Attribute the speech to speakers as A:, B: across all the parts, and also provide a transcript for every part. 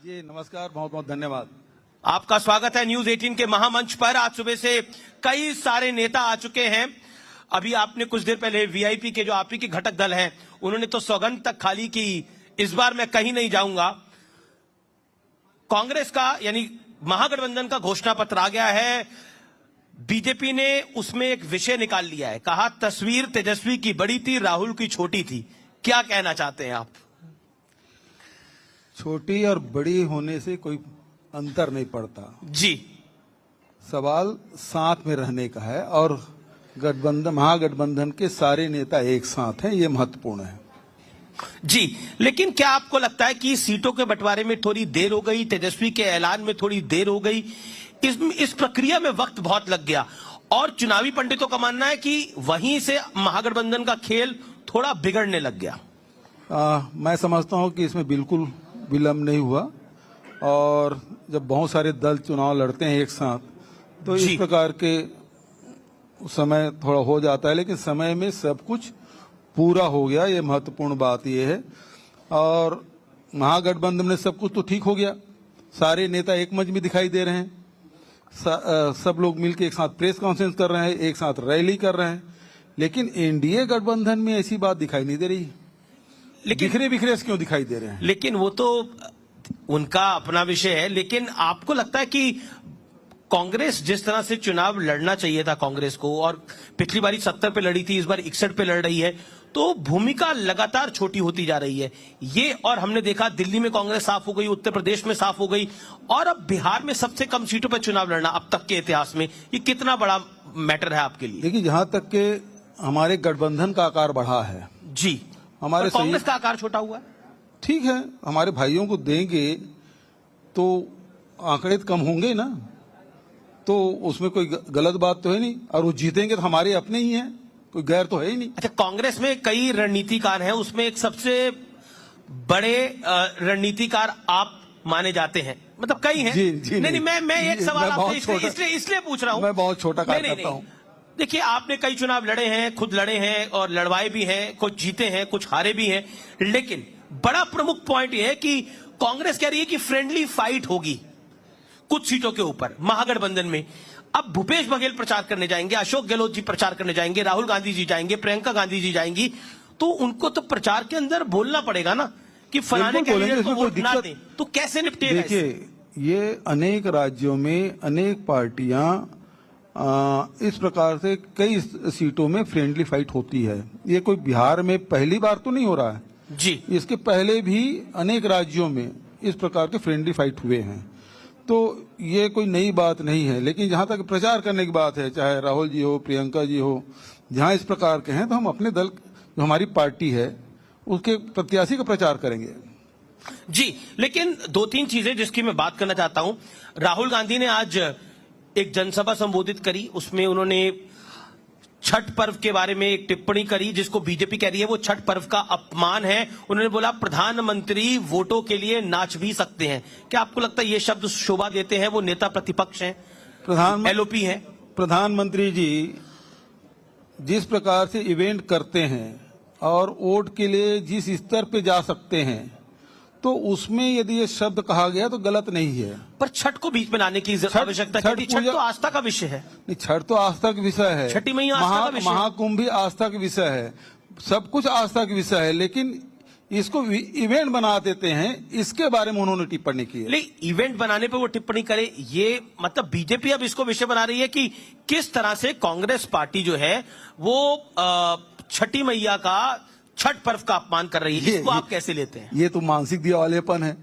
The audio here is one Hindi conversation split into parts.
A: जी नमस्कार, बहुत बहुत धन्यवाद।
B: आपका स्वागत है न्यूज 18 के महामंच पर। आज सुबह से कई सारे नेता आ चुके हैं। अभी आपने कुछ देर पहले वीआईपी के जो आप ही के घटक दल हैं उन्होंने तो सौगंध तक खाली की, इस बार मैं कहीं नहीं जाऊंगा। कांग्रेस का यानी महागठबंधन का घोषणा पत्र आ गया है। बीजेपी ने उसमें एक विषय निकाल लिया है, कहा तस्वीर तेजस्वी की बड़ी थी, राहुल की छोटी थी। क्या कहना चाहते हैं आप?
A: छोटी और बड़ी होने से कोई अंतर नहीं पड़ता
B: जी,
A: सवाल साथ में रहने का है और गठबंधन महागठबंधन के सारे नेता एक साथ हैं, ये महत्वपूर्ण है।
B: जी, लेकिन क्या आपको लगता है कि सीटों के बंटवारे में थोड़ी देर हो गई, तेजस्वी के ऐलान में थोड़ी देर हो गई, इस प्रक्रिया में वक्त बहुत लग गया और चुनावी पंडितों का मानना है कि वहीं से महागठबंधन का खेल थोड़ा बिगड़ने लग गया?
A: मैं समझता हूं कि इसमें बिल्कुल विलंब नहीं हुआ और जब बहुत सारे दल चुनाव लड़ते हैं एक साथ तो इस प्रकार के समय थोड़ा हो जाता है, लेकिन समय में सब कुछ पूरा हो गया, ये महत्वपूर्ण बात ये है। और महागठबंधन में सब कुछ तो ठीक हो गया, सारे नेता एक मंच में दिखाई दे रहे हैं, सब लोग मिलकर एक साथ प्रेस कॉन्फ्रेंस कर रहे हैं, एक साथ रैली कर रहे हैं, लेकिन एनडीए गठबंधन में ऐसी बात दिखाई नहीं दे रही। लेकिन बिखरे बिखरे क्यों दिखाई दे रहे हैं?
B: लेकिन वो तो उनका अपना विषय है। लेकिन आपको लगता है कि कांग्रेस जिस तरह से चुनाव लड़ना चाहिए था कांग्रेस को, और पिछली बारी 70 पे लड़ी थी, इस बार 61 पे लड़ रही है, तो भूमिका लगातार छोटी होती जा रही है ये। और हमने देखा दिल्ली में कांग्रेस साफ हो गई, उत्तर प्रदेश में साफ हो गई और अब बिहार में सबसे कम सीटों पर चुनाव लड़ना अब तक के इतिहास में, ये कितना बड़ा मैटर है आपके लिए?
A: देखिए, जहां तक के हमारे गठबंधन का आकार बढ़ा है
B: जी,
A: हमारे
B: कांग्रेस का आकार छोटा हुआ है,
A: ठीक है, हमारे भाइयों को देंगे तो आंकड़े कम होंगे ना, तो उसमें कोई गलत बात तो है नहीं। और वो जीतेंगे तो हमारे अपने ही हैं, कोई गैर तो है ही नहीं।
B: अच्छा, कांग्रेस में कई रणनीतिकार हैं, उसमें एक सबसे बड़े रणनीतिकार आप माने जाते हैं, मतलब कई हैं।
A: जी,
B: नहीं, मैं एक सवाल आपसे इसलिए पूछ रहा हूं।
A: मैं बहुत छोटा काम करता हूं।
B: देखिए, आपने कई चुनाव लड़े हैं, खुद लड़े हैं और लड़वाए भी हैं, कुछ जीते हैं, कुछ हारे भी हैं, लेकिन बड़ा प्रमुख पॉइंट यह है कि कांग्रेस कह रही है कि फ्रेंडली फाइट होगी कुछ सीटों के ऊपर महागठबंधन में। अब भूपेश बघेल प्रचार करने जाएंगे, अशोक गहलोत जी प्रचार करने जाएंगे, राहुल गांधी जी जाएंगे, प्रियंका गांधी जी जाएंगी, तो उनको तो प्रचार के अंदर बोलना पड़ेगा ना कि फलाने कैंडिडेट को वोट ना दें, तो कैसे निपटेगा?
A: देखिए, ये अनेक राज्यों में अनेक पार्टियां इस प्रकार से कई सीटों में फ्रेंडली फाइट होती है। ये कोई बिहार में पहली बार तो नहीं हो रहा है
B: जी,
A: इसके पहले भी अनेक राज्यों में इस प्रकार के फ्रेंडली फाइट हुए हैं, तो ये कोई नई बात नहीं है। लेकिन जहां तक प्रचार करने की बात है, चाहे राहुल जी हो, प्रियंका जी हो, जहां इस प्रकार के हैं, तो हम अपने दल जो हमारी पार्टी है उसके प्रत्याशी का प्रचार करेंगे।
B: जी, लेकिन दो तीन चीजें जिसकी मैं बात करना चाहता हूं। राहुल गांधी ने आज एक जनसभा संबोधित करी, उसमें उन्होंने छठ पर्व के बारे में एक टिप्पणी करी जिसको बीजेपी कह रही है वो छठ पर्व का अपमान है। उन्होंने बोला प्रधानमंत्री वोटों के लिए नाच भी सकते हैं। क्या आपको लगता है ये शब्द शोभा देते हैं? वो नेता प्रतिपक्ष हैं, एलओपी हैं।
A: प्रधानमंत्री जी जिस प्रकार से इवेंट करते हैं और वोट के लिए जिस स्तर पे जा सकते हैं, तो उसमें यदि ये शब्द कहा गया तो गलत नहीं है।
B: पर छठ को बीच में लाने की आवश्यकता है, छठ तो आस्था का विषय है।
A: नहीं, छठ तो आस्था का विषय है,
B: छठी मैया आस्था का विषय,
A: महाकुंभ भी आस्था का विषय है, सब कुछ आस्था का विषय है, लेकिन इसको इवेंट बना देते हैं, इसके बारे में उन्होंने टिप्पणी की है।
B: नहीं, इवेंट बनाने पे वो टिप्पणी करे, ये मतलब बीजेपी अब इसको विषय बना रही है कि किस तरह से कांग्रेस पार्टी जो है वो छठी मैया का, छठ पर्व का अपमान कर रही है। इसको आप कैसे लेते हैं?
A: ये तो मानसिक दिवालेपन है।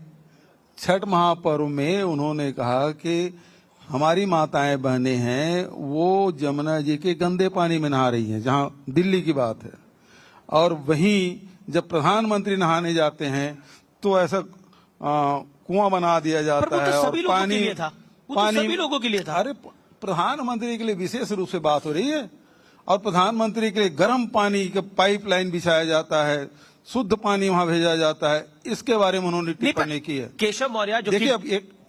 A: छठ महापर्व में उन्होंने कहा कि हमारी माताएं बहनें हैं वो जमुना जी के गंदे पानी में नहा रही हैं, जहां दिल्ली की बात है, और वहीं जब प्रधानमंत्री नहाने जाते हैं तो ऐसा कुआं बना दिया जाता है और पानी
B: सभी लोगों के लिए था।
A: अरे, प्रधानमंत्री के लिए विशेष रूप से बात हो रही है और प्रधानमंत्री के लिए गर्म पानी का पाइपलाइन बिछाया जाता है, शुद्ध पानी वहां भेजा जाता है, इसके बारे में उन्होंने टिप्पणी की है।
B: केशव मौर्य,
A: देखिए, अब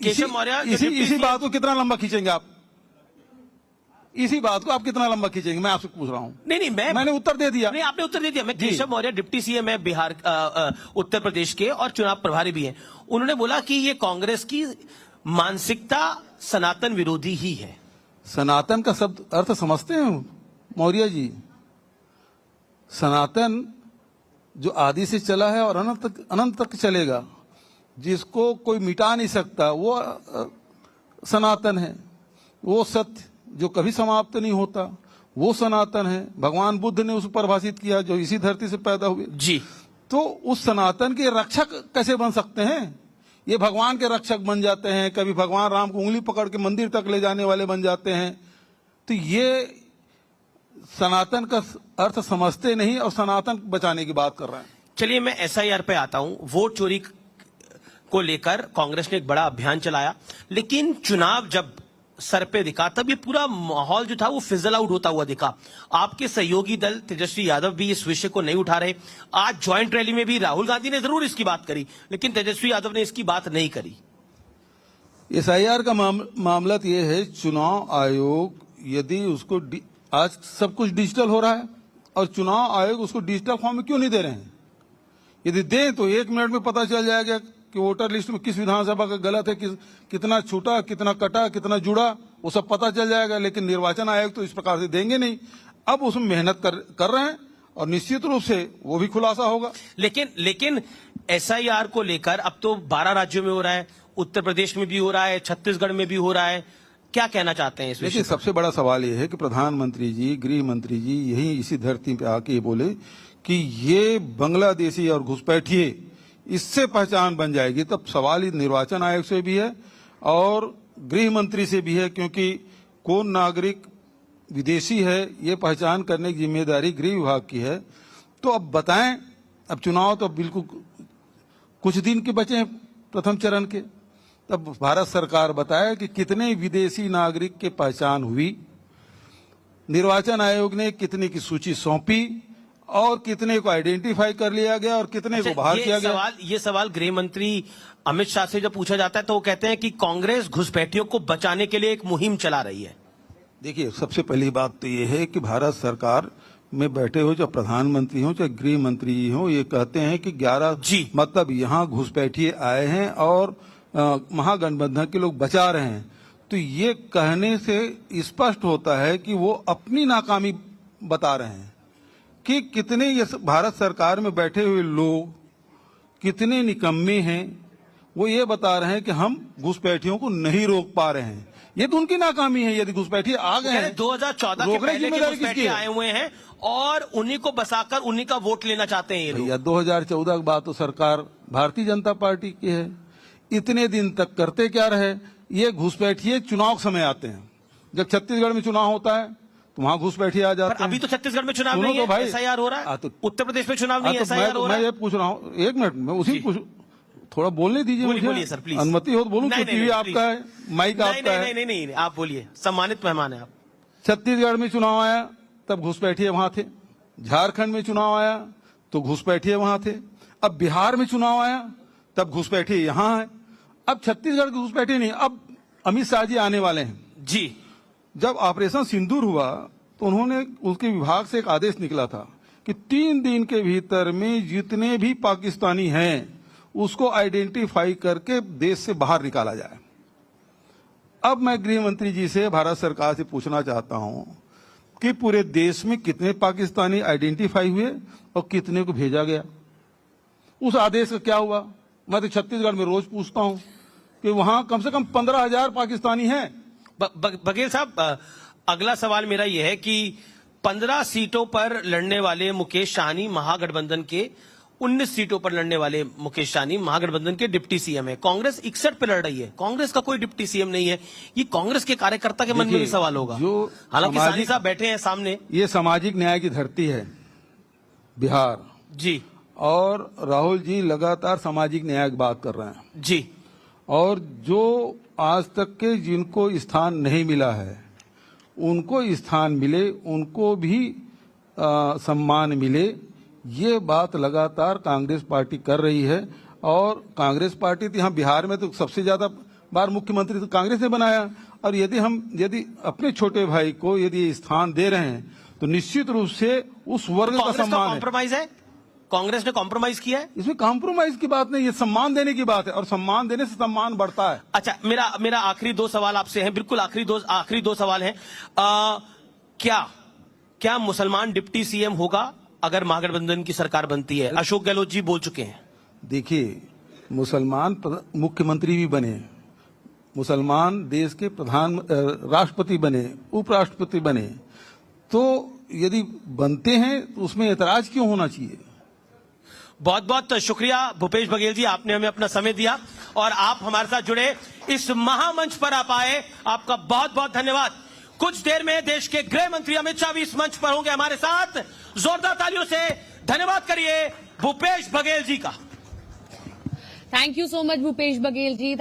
A: केशव मौर्य इसी बात को कितना लंबा खींचेंगे आप? इसी बात को आप कितना लंबा खींचेंगे, मैं आपसे पूछ रहा हूँ।
B: नहीं,
A: मैंने उत्तर दे दिया।
B: नहीं, आपने उत्तर दे दिया। मैं केशव मौर्य, डिप्टी सीएम है बिहार, उत्तर प्रदेश के, और चुनाव प्रभारी भी हैं। उन्होंने बोला कि ये कांग्रेस की मानसिकता सनातन विरोधी ही है।
A: सनातन का शब्द अर्थ समझते हैं मौर्य जी? सनातन जो आदि से चला है और अनंत तक चलेगा, जिसको कोई मिटा नहीं सकता, वो सनातन है। वो सत्य जो कभी समाप्त नहीं होता, वो सनातन है। भगवान बुद्ध ने उसे परिभाषित किया, जो इसी धरती से पैदा हुए
B: जी।
A: तो उस सनातन के रक्षक कैसे बन सकते हैं? ये भगवान के रक्षक बन जाते हैं, कभी भगवान राम को उंगली पकड़ के मंदिर तक ले जाने वाले बन जाते हैं। तो ये सनातन का अर्थ समझते नहीं और सनातन बचाने की बात कर रहे हैं।
B: चलिए, मैं एसआईआर पे आता हूं। वोट चोरी को लेकर कांग्रेस ने एक बड़ा अभियान चलाया, लेकिन चुनाव जब सर पे दिखा तब ये पूरा माहौल जो था वो फिजल आउट होता हुआ दिखा। आपके सहयोगी दल तेजस्वी यादव भी इस विषय को नहीं उठा रहे। आज ज्वाइंट रैली में भी राहुल गांधी ने जरूर इसकी बात करी, लेकिन तेजस्वी यादव ने इसकी बात नहीं करी।
A: एसआईआर का मामला तो ये है, चुनाव आयोग यदि उसको आज सब कुछ डिजिटल हो रहा है और चुनाव आयोग उसको डिजिटल फॉर्म में क्यों नहीं दे रहे हैं? यदि दें तो 1 मिनट में पता चल जाएगा कि वोटर लिस्ट में किस विधानसभा का गलत है, कितना छूटा, कितना कटा, कितना जुड़ा, वो सब पता चल जाएगा। लेकिन निर्वाचन आयोग तो इस प्रकार से देंगे नहीं। अब उसमें मेहनत कर रहे हैं और निश्चित रूप से वो भी खुलासा होगा।
B: लेकिन एसआईआर को लेकर अब तो 12 राज्यों में हो रहा है, उत्तर प्रदेश में भी हो रहा है, छत्तीसगढ़ में भी हो रहा है। क्या कहना चाहते हैं इस विषय?
A: देखिए, सबसे बड़ा सवाल ये है कि प्रधानमंत्री जी, गृह मंत्री जी यही इसी धरती पे आके बोले कि ये बांग्लादेशी और घुसपैठिए, इससे पहचान बन जाएगी। तब सवाल निर्वाचन आयोग से भी है और गृह मंत्री से भी है, क्योंकि कौन नागरिक विदेशी है ये पहचान करने की जिम्मेदारी गृह विभाग की है। तो अब बताएं, अब चुनाव तो बिल्कुल कुछ दिन के बचे हैं प्रथम चरण के, तब भारत सरकार बताए कि कितने विदेशी नागरिक के पहचान हुई, निर्वाचन आयोग ने कितने की सूची सौंपी और कितने को आइडेंटिफाई कर लिया गया और कितने को बाहर किया गया।
B: ये सवाल गृह मंत्री अमित शाह से जब पूछा जाता है तो वो कहते हैं कि कांग्रेस घुसपैठियों को बचाने के लिए एक मुहिम चला रही है।
A: देखिए, सबसे पहली बात तो ये है कि भारत सरकार में बैठे हो, चाहे प्रधानमंत्री हो चाहे गृह मंत्री हो, ये कहते हैं कि 11 मतलब यहाँ घुसपैठिए आए हैं और महागठबंधन के लोग बचा रहे हैं। तो ये कहने से स्पष्ट होता है कि वो अपनी नाकामी बता रहे हैं कि कितने ये भारत सरकार में बैठे हुए लोग कितने निकम्मे हैं। वो ये बता रहे हैं कि हम घुसपैठियों को नहीं रोक पा रहे हैं। ये तो उनकी नाकामी है। यदि घुसपैठिए आ गए हैं,
B: 2014 के पहले के घुसपैठिए आए हुए हैं और उन्हीं को बसाकर उन्हीं का वोट लेना चाहते हैं ये लोग।
A: 2014 की बात तो सरकार भारतीय जनता पार्टी की है। इतने दिन तक करते क्या रहे? ये घुसपैठिए चुनाव समय आते हैं। जब छत्तीसगढ़ में चुनाव होता है तो वहां घुसपैठिए आ जाते हैं।
B: अभी तो छत्तीसगढ़ में चुनाव नहीं है, एसआईआर हो रहा है। उत्तर प्रदेश में चुनाव नहीं है, एसआईआर हो रहा है।
A: मैं ये पूछ रहा हूँ, 1 मिनट में उसी थोड़ा बोलने दीजिए मुझे।
B: बोलिए सर, प्लीज।
A: अनुमति हो तो बोलूं? टीवी आपका है, माइक आपका है।
B: नहीं, आप बोलिए, सम्मानित मेहमान है आप।
A: छत्तीसगढ़ में चुनाव आया तब घुसपैठिए वहां थे। झारखंड में चुनाव आया तो घुसपैठिए वहां थे। अब बिहार में चुनाव आया तब घुसपैठिए यहाँ है। अब छत्तीसगढ़ की घुसपैठिए नहीं, अब अमित शाह जी आने वाले हैं
B: जी।
A: जब ऑपरेशन सिंदूर हुआ तो उन्होंने उसके विभाग से एक आदेश निकला था कि 3 दिन के भीतर में जितने भी पाकिस्तानी हैं उसको आइडेंटिफाई करके देश से बाहर निकाला जाए। अब मैं गृह मंत्री जी से, भारत सरकार से पूछना चाहता हूं कि पूरे देश में कितने पाकिस्तानी आइडेंटिफाई हुए और कितने को भेजा गया? उस आदेश का क्या हुआ? मैं तो छत्तीसगढ़ में रोज पूछता हूं कि वहां कम से कम 15,000 पाकिस्तानी हैं।
B: बघेल साहब, अगला सवाल मेरा यह है कि 15 सीटों पर लड़ने वाले मुकेश सहनी महागठबंधन के, 19 सीटों पर लड़ने वाले मुकेश सहनी महागठबंधन के डिप्टी सीएम है। कांग्रेस 61 पे लड़ रही है। कांग्रेस का कोई डिप्टी सीएम नहीं है। ये कांग्रेस के कार्यकर्ता के मन में भी सवाल होगा। हालांकि सहनी साहब बैठे हैं सामने।
A: ये सामाजिक न्याय की धरती है बिहार
B: जी,
A: और राहुल जी लगातार सामाजिक न्याय की बात कर रहे हैं
B: जी।
A: और जो आज तक के जिनको स्थान नहीं मिला है उनको स्थान मिले, उनको भी सम्मान मिले, ये बात लगातार कांग्रेस पार्टी कर रही है। और कांग्रेस पार्टी तो यहाँ बिहार में तो सबसे ज्यादा बार मुख्यमंत्री तो कांग्रेस ने बनाया, और यदि अपने छोटे भाई को यदि स्थान दे रहे हैं तो निश्चित रूप से उस वर्ग का
B: कांग्रेस का
A: सम्मान है।
B: कॉम्प्रोमाइज है, कांग्रेस ने कॉम्प्रोमाइज किया है।
A: इसमें कॉम्प्रोमाइज की बात नहीं, ये सम्मान देने की बात है, और सम्मान देने से सम्मान बढ़ता है।
B: अच्छा, मेरा आखिरी दो सवाल आपसे हैं, बिल्कुल आखिरी दो सवाल हैं। क्या मुसलमान डिप्टी सीएम होगा अगर महागठबंधन की सरकार बनती है? अशोक गहलोत जी बोल चुके हैं।
A: देखिए, मुसलमान मुख्यमंत्री भी बने, मुसलमान देश के राष्ट्रपति बने, उपराष्ट्रपति बने, तो यदि बनते हैं तो उसमें ऐतराज क्यों होना चाहिए?
B: बहुत बहुत शुक्रिया भूपेश बघेल जी, आपने हमें अपना समय दिया और आप हमारे साथ जुड़े, इस महामंच पर आप आए, आपका बहुत बहुत धन्यवाद। कुछ देर में देश के गृह मंत्री अमित शाह भी इस मंच पर होंगे हमारे साथ। जोरदार तालियों से धन्यवाद करिए भूपेश बघेल जी का।
C: Thank you so much Bhupesh Baghel ji.